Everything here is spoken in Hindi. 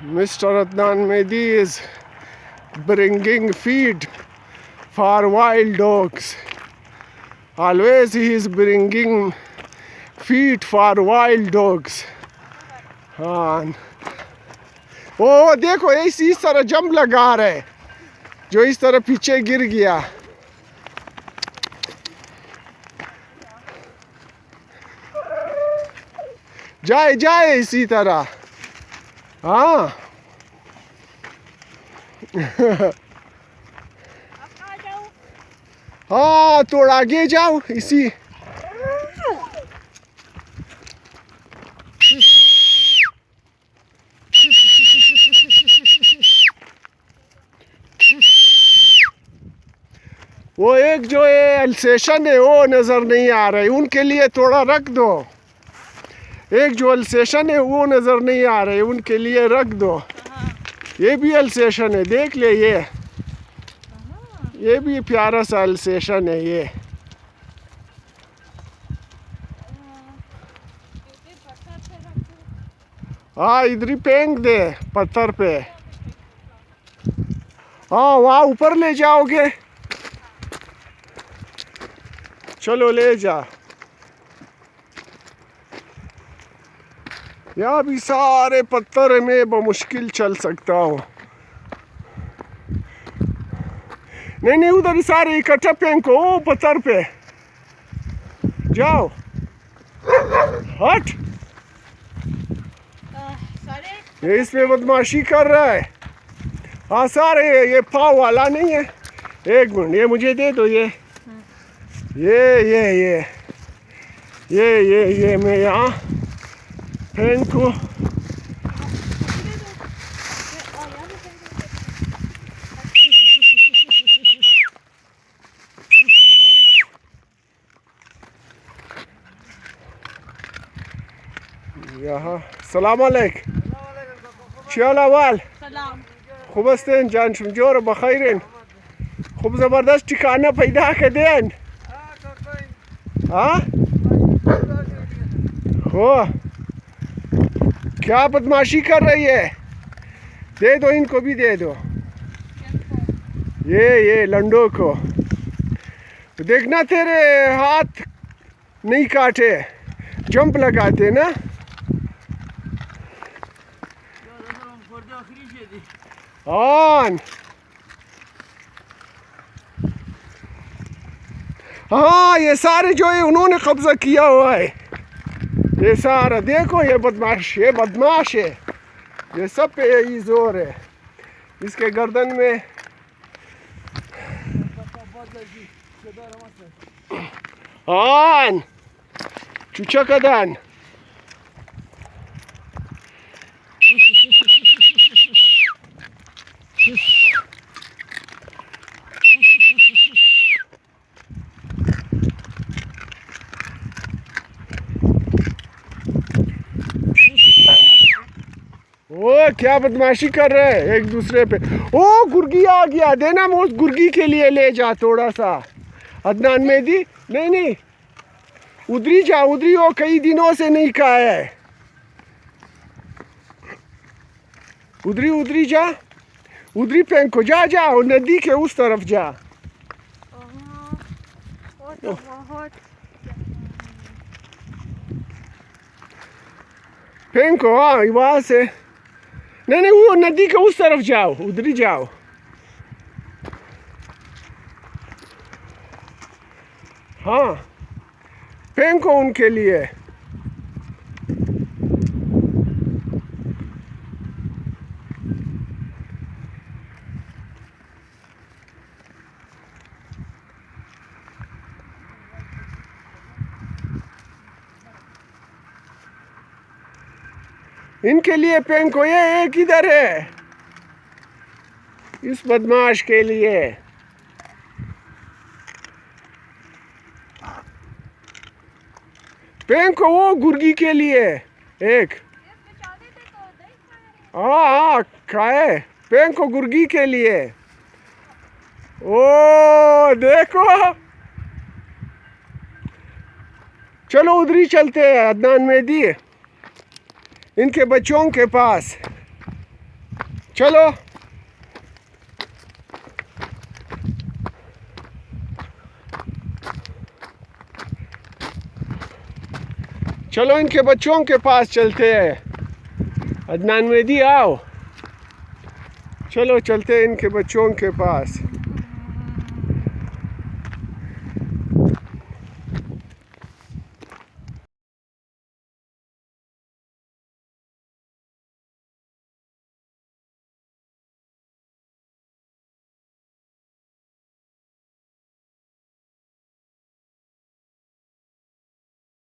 Mr. Adnan Mehdi is bringing feed for wild dogs. Always he is bringing feed for wild dogs. हाँ, वो देखो इस तरह जंप लगा रहा है जो इस तरह पीछे गिर गया। जाए जाए इसी तरह। हाँ हाँ थोड़ा आगे जाओ इसी। वो एक जो है अल्सेशन है वो नज़र नहीं आ रहा है, उनके लिए थोड़ा रख दो। एक जो अल्सेशन है वो नज़र नहीं आ रहा है, उनके लिए रख दो। ये भी अल्सेशन है, देख ले ये भी प्यारा सा अल्सेशन है ये। हाँ इधर ही फेंक दे पत्थर पे। हाँ वहाँ ऊपर ले जाओगे, चलो ले जा। यहाँ भी सारे पत्थर में बमुश्किल चल सकता हूँ। नहीं उधर सारे इकट्ठा फेंको वो पत्थर पे। जाओ हट। ये इसमें बदमाशी कर रहा है। हाँ सारे ये पाव वाला नहीं है। एक मिनट ये मुझे दे दो ये मैं यहाँ फेंकू। यहाँ सलाम अलैकुम शालावाल खुबस्तेन जान शमजोर बखैरन खूब ज़बरदस्त ठिकाना पैदा कर देन। हाँ हो क्या बदमाशी कर रही है, दे दो इनको भी दे दो। ये लंडो को देखना तेरे हाथ नहीं काटे, जंप लगाते ना। ऑन हाँ ये सारे जो है उन्होंने कब्जा किया हुआ है। ये सारा देखो ये बदमाश है, ये सब पे यही जोर है इसके गर्दन में। ऑन चुचा कदान ओ क्या बदमाशी कर रहे हैं एक दूसरे पे। ओ गुर्गी आ गया, देना वो गुर्गी के लिए ले जा थोड़ा सा। अदनान मेहदी नहीं उधरी जा, उधरी वो कई दिनों से नहीं खाया है। उधरी जा, उधरी फेंको, जा नदी के उस तरफ जा। फेंको हाँ वहाँ से। नहीं वो नदी के उस तरफ जाओ, उधर ही जाओ। हाँ फेंको उनके लिए। इनके लिए फेंको, ये एक इधर है इस बदमाश के लिए। फेंको वो गुर्गी के लिए एक। हाँ खाए, फेंको गुर्गी के लिए। ओ देखो चलो उधर ही चलते हैं अदनान मेहदी इनके बच्चों के पास। चलो चलो इनके बच्चों के पास चलते हैं। अदनान मेहदी आओ, चलो चलते हैं इनके बच्चों के पास।